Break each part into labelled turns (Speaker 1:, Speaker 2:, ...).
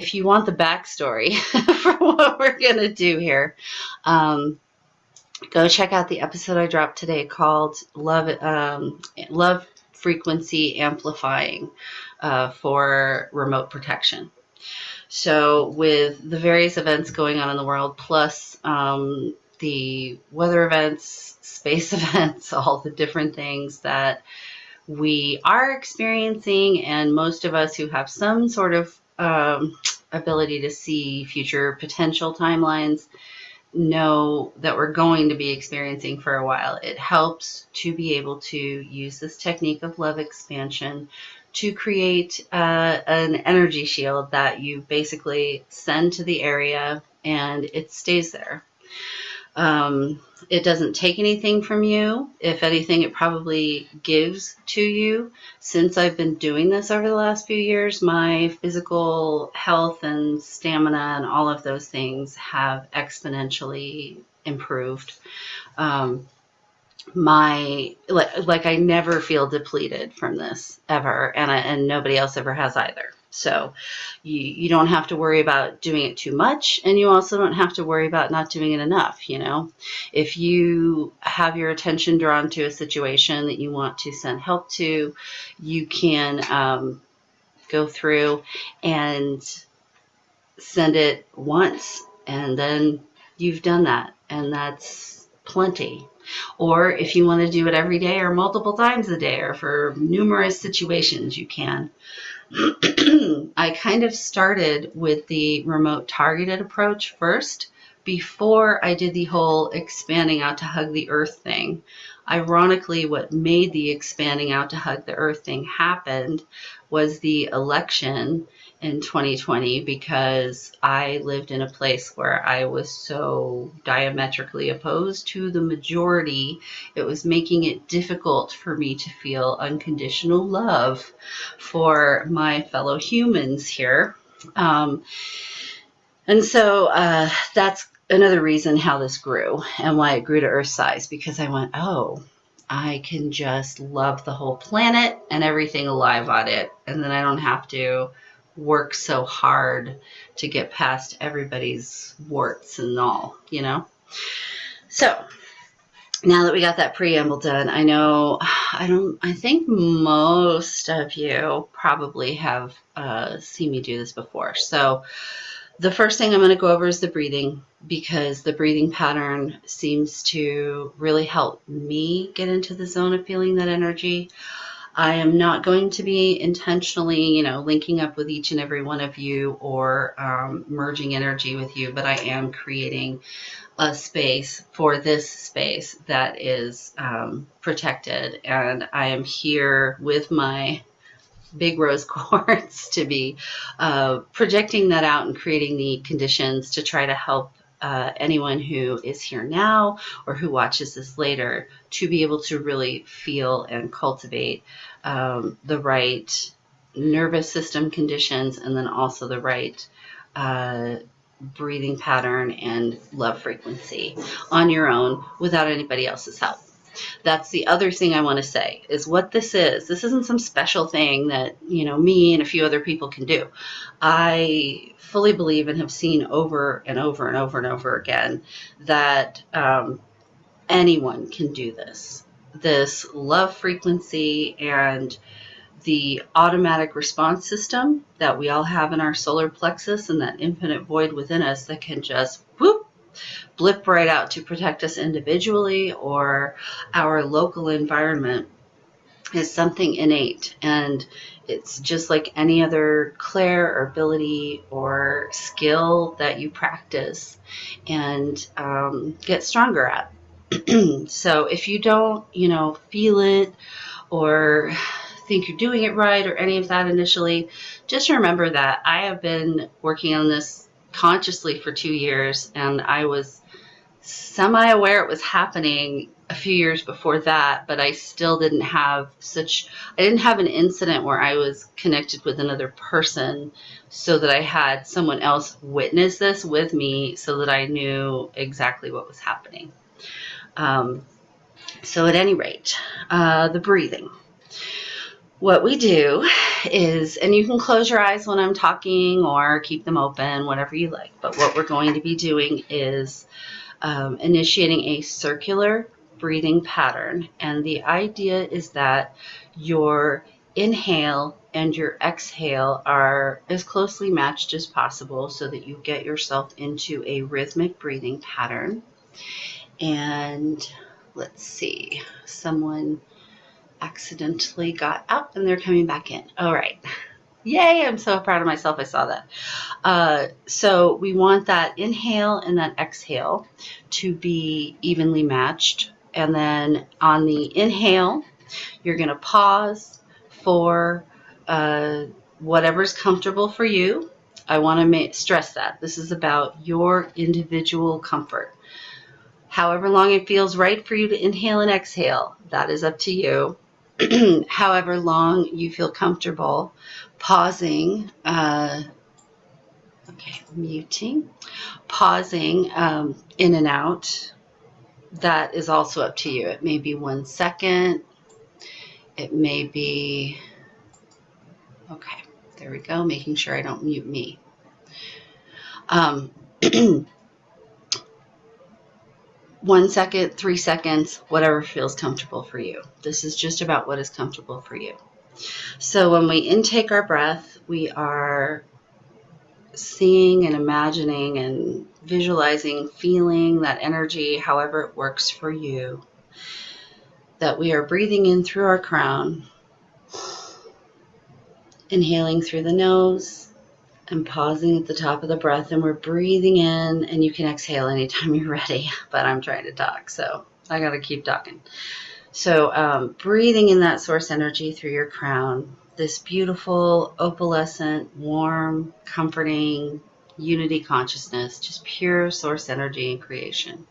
Speaker 1: if you want the backstory for what we're going to do here, go check out the episode I dropped today called Love Frequency Amplifying for Remote Protection. So with the various events going on in the world, plus the weather events, space events, all the different things that we are experiencing, and most of us who have some sort of ability to see future potential timelines know that we're going to be experiencing for a while. It helps to be able to use this technique of love expansion to create an energy shield that you basically send to the area and it stays there. It doesn't take anything from you. If anything, it probably gives to you. Since I've been doing this over the last few years, my physical health and stamina and all of those things have exponentially improved. I never feel depleted from this ever, and nobody else ever has either. So you don't have to worry about doing it too much, and you also don't have to worry about not doing it enough. If you have your attention drawn to a situation that you want to send help to, you can go through and send it once, and then you've done that, and that's plenty. Or if you want to do it every day or multiple times a day or for numerous situations, you can. I kind of started with the remote targeted approach first before I did the whole expanding out to hug the earth thing. Ironically, what made the expanding out to hug the earth thing happen was the election in 2020, because I lived in a place where I was so diametrically opposed to the majority. It was making it difficult for me to feel unconditional love for my fellow humans here. And so that's another reason how this grew and why it grew to earth size, because I went, oh, I can just love the whole planet and everything alive on it. And then I don't have to work so hard to get past everybody's warts and all. So now that we got that preamble done, I think most of you probably have seen me do this before. So the first thing I'm going to go over is the breathing, because the breathing pattern seems to really help me get into the zone of feeling that energy. I am not going to be intentionally, linking up with each and every one of you or merging energy with you, but I am creating a space for this space that is protected. And I am here with my big rose quartz to be projecting that out and creating the conditions to try to help anyone who is here now or who watches this later to be able to really feel and cultivate the right nervous system conditions, and then also the right breathing pattern and love frequency on your own without anybody else's help. That's the other thing I want to say, is what this is. This isn't some special thing that, me and a few other people can do. I fully believe and have seen over and over and over and over again that anyone can do this. This love frequency and the automatic response system that we all have in our solar plexus and that infinite void within us that can just whoop, blip right out to protect us individually or our local environment is something innate. And it's just like any other clair or ability or skill that you practice and get stronger at. So if you don't, feel it or think you're doing it right or any of that initially, just remember that I have been working on this consciously for 2 years, and I was semi-aware it was happening a few years before that, but I still didn't have an incident where I was connected with another person so that I had someone else witness this with me so that I knew exactly what was happening. So at any rate, the breathing. what we do is, and you can close your eyes when I'm talking or keep them open, whatever you like, but what we're going to be doing is initiating a circular breathing pattern. And the idea is that your inhale and your exhale are as closely matched as possible so that you get yourself into a rhythmic breathing pattern. And let's see, someone accidentally got out and they're coming back in. All right. Yay, I'm so proud of myself. I saw that. So we want that inhale and that exhale to be evenly matched. And then on the inhale, you're going to pause for whatever's comfortable for you. I want to stress that this is about your individual comfort. However long it feels right for you to inhale and exhale, that is up to you. However long you feel comfortable pausing, muting, pausing in and out, that is also up to you. It may be 1 second. It may be, okay, there we go, making sure I don't mute me. 1 second, 3 seconds, whatever feels comfortable for you. This is just about what is comfortable for you. So when we intake our breath, we are seeing and imagining and visualizing, feeling that energy, however it works for you, that we are breathing in through our crown, inhaling through the nose, and pausing at the top of the breath, and we're breathing in, and you can exhale anytime you're ready, but I'm trying to talk, so I gotta keep talking. So breathing in that source energy through your crown, this beautiful, opalescent, warm, comforting, unity consciousness, just pure source energy and creation.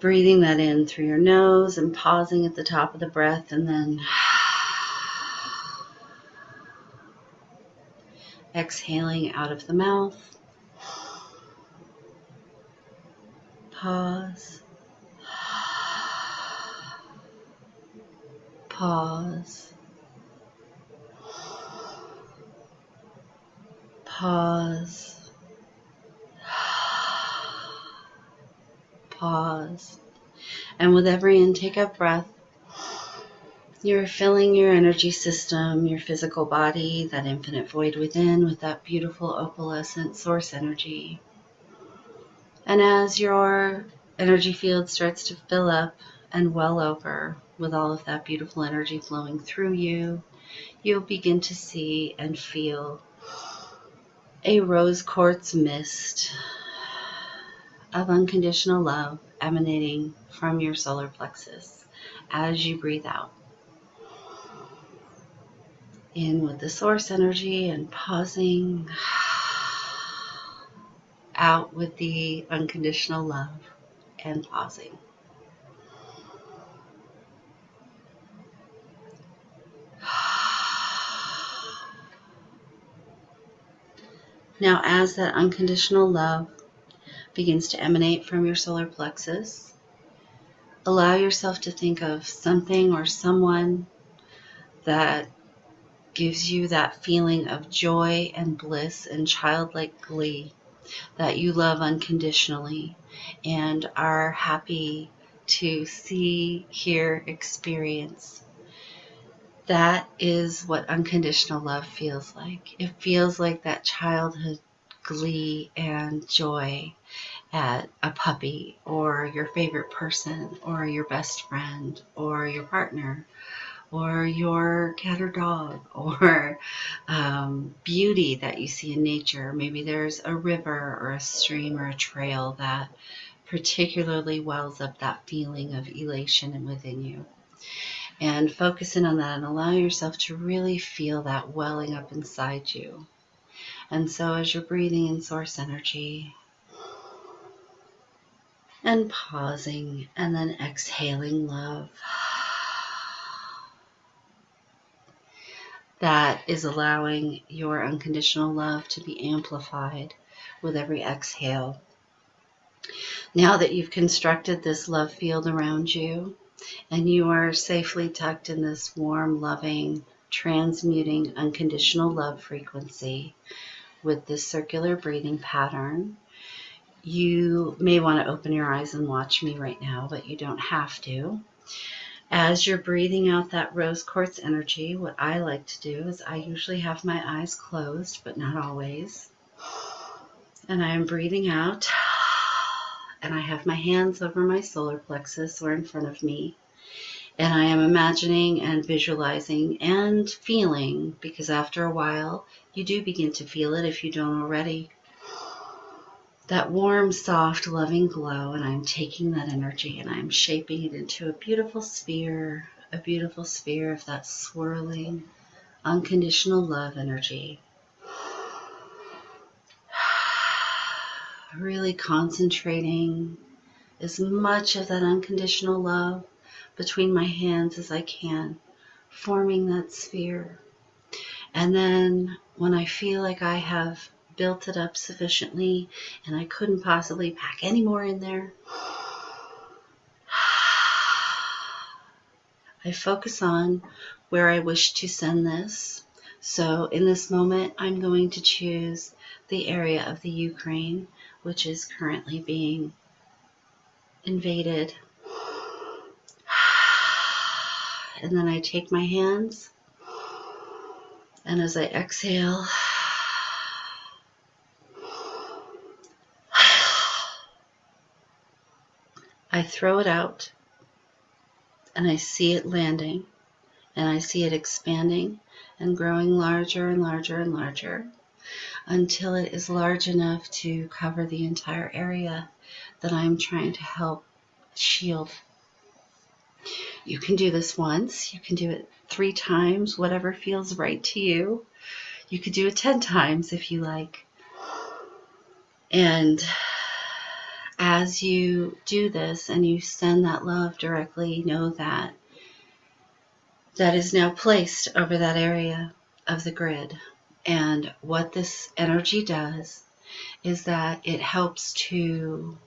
Speaker 1: Breathing that in through your nose and pausing at the top of the breath, and then exhaling out of the mouth. Pause. Pause. Pause. Pause. And with every intake of breath, you're filling your energy system, your physical body, that infinite void within, with that beautiful opalescent source energy. And as your energy field starts to fill up and well over with all of that beautiful energy flowing through you, you'll begin to see and feel a rose quartz mist of unconditional love emanating from your solar plexus as you breathe out. In with the source energy and pausing, out with the unconditional love and pausing. Now, as that unconditional love begins to emanate from your solar plexus, allow yourself to think of something or someone that gives you that feeling of joy and bliss and childlike glee, that you love unconditionally and are happy to see, hear, experience. That is what unconditional love feels like. It feels like that childhood glee and joy at a puppy or your favorite person or your best friend or your partner or your cat or dog, or beauty that you see in nature. Maybe there's a river or a stream or a trail that particularly wells up that feeling of elation within you. And focus in on that and allow yourself to really feel that welling up inside you. And so as you're breathing in source energy and pausing and then exhaling love, that is allowing your unconditional love to be amplified with every exhale. Now that you've constructed this love field around you, And you are safely tucked in this warm, loving, transmuting, unconditional love frequency with this circular breathing pattern. You may want to open your eyes and watch me right now, but you don't have to. As you're breathing out that rose quartz energy, what I like to do is I usually have my eyes closed, but not always. And I am breathing out, and I have my hands over my solar plexus or in front of me. And I am imagining and visualizing and feeling, because after a while, you do begin to feel it if you don't already, that warm, soft, loving glow. And I'm taking that energy and I'm shaping it into a beautiful sphere of that swirling, unconditional love energy. Really concentrating as much of that unconditional love between my hands as I can, forming that sphere. And then when I feel like I have built it up sufficiently and I couldn't possibly pack any more in there, I focus on where I wish to send this. So in this moment, I'm going to choose the area of the Ukraine, which is currently being invaded. And then I take my hands, and as I exhale, I throw it out, and I see it landing, and I see it expanding and growing larger and larger and larger until it is large enough to cover the entire area that I'm trying to help shield. You can do this once, you can do it 3 times, whatever feels right to you. You could do it 10 times if you like. And as you do this and you send that love directly, know that that is now placed over that area of the grid. And what this energy does is that it helps to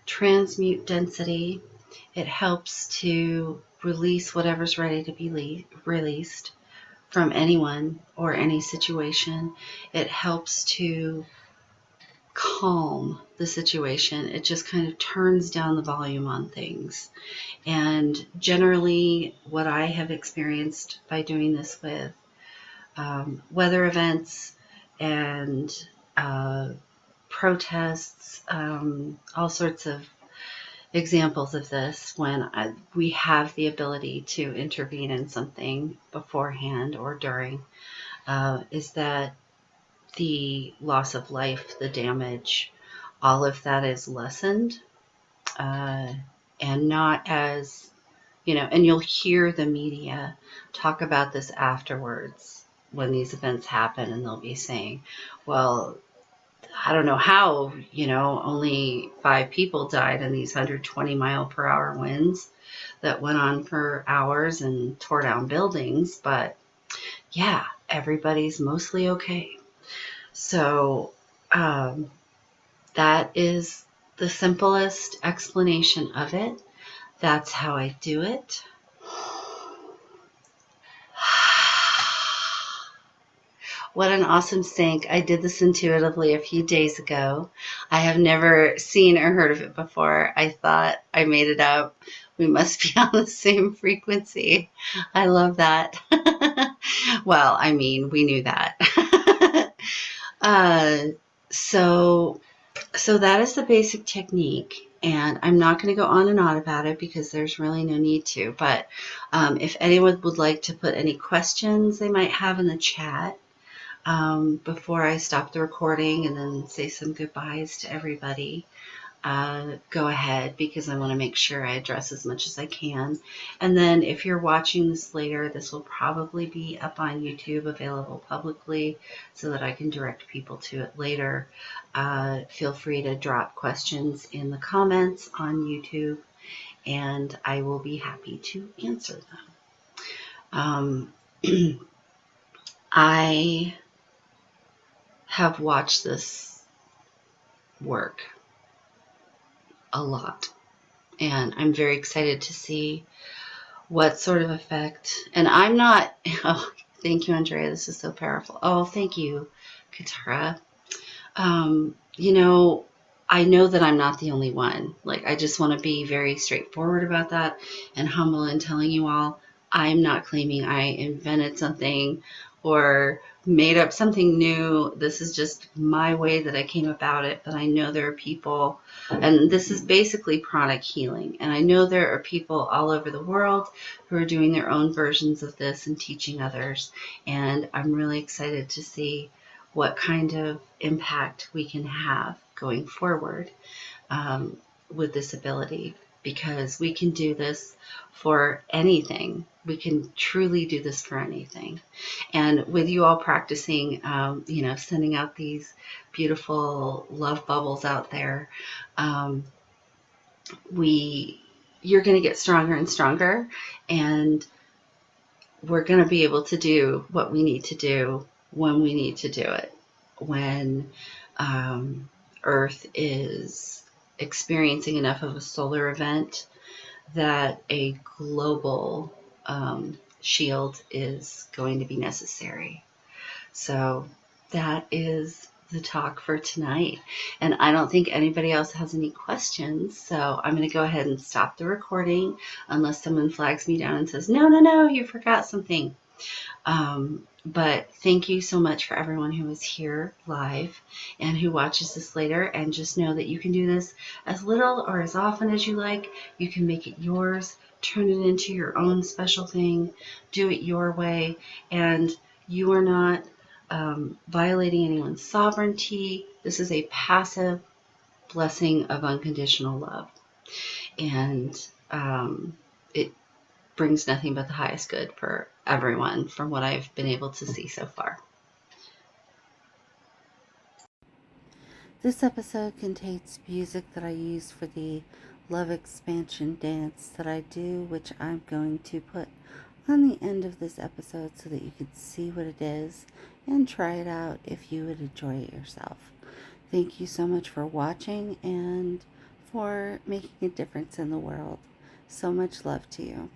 Speaker 1: transmute density. It helps to release whatever's ready to be released from anyone or any situation. It helps to calm the situation. It just kind of turns down the volume on things. And generally, what I have experienced by doing this with weather events and protests, all sorts of examples of this when we have the ability to intervene in something beforehand or during, is that the loss of life, the damage, all of that is lessened, and not as, and you'll hear the media talk about this afterwards when these events happen, and they'll be saying, well, I don't know how, only 5 people died in these 120-mile-per-hour winds that went on for hours and tore down buildings, but yeah, everybody's mostly okay. So that is the simplest explanation of it. That's how I do it. What an awesome sync. I did this intuitively a few days ago. I have never seen or heard of it before. I thought I made it up. We must be on the same frequency. I love that. Well, I mean, we knew that. So that is the basic technique. And I'm not going to go on and on about it because there's really no need to. But if anyone would like to put any questions they might have in the chat, before I stop the recording and then say some goodbyes to everybody, go ahead, because I want to make sure I address as much as I can. And then if you're watching this later, this will probably be up on YouTube, available publicly, so that I can direct people to it later. Feel free to drop questions in the comments on YouTube, and I will be happy to answer them. I have watched this work a lot. And I'm very excited to see what sort of effect. And I'm not, oh, thank you, Andrea. This is so powerful. Oh, thank you, Katara. You know, I know that I'm not the only one. Like, I just want to be very straightforward about that and humble in telling you all I'm not claiming I invented something or made up something new. This is just my way that I came about it. But I know there are people, and this is basically pranic healing. And I know there are people all over the world who are doing their own versions of this and teaching others. And I'm really excited to see what kind of impact we can have going forward with this ability, because we can do this for anything. We can truly do this for anything. And with you all practicing, sending out these beautiful love bubbles out there, um, you're going to get stronger and stronger, and we're going to be able to do what we need to do when we need to do it. When Earth is experiencing enough of a solar event that a global shield is going to be necessary. So that is the talk for tonight. And I don't think anybody else has any questions. So I'm going to go ahead and stop the recording unless someone flags me down and says, no, you forgot something. But thank you so much for everyone who is here live and who watches this later. And just know that you can do this as little or as often as you like. You can make it yours, turn it into your own special thing, do it your way. And you are not violating anyone's sovereignty. This is a passive blessing of unconditional love. And it brings nothing but the highest good for everyone from what I've been able to see so far.
Speaker 2: This episode contains music that I use for the love expansion dance that I do, which I'm going to put on the end of this episode so that you can see what it is and try it out if you would enjoy it yourself. Thank you so much for watching and for making a difference in the world. So much love to you.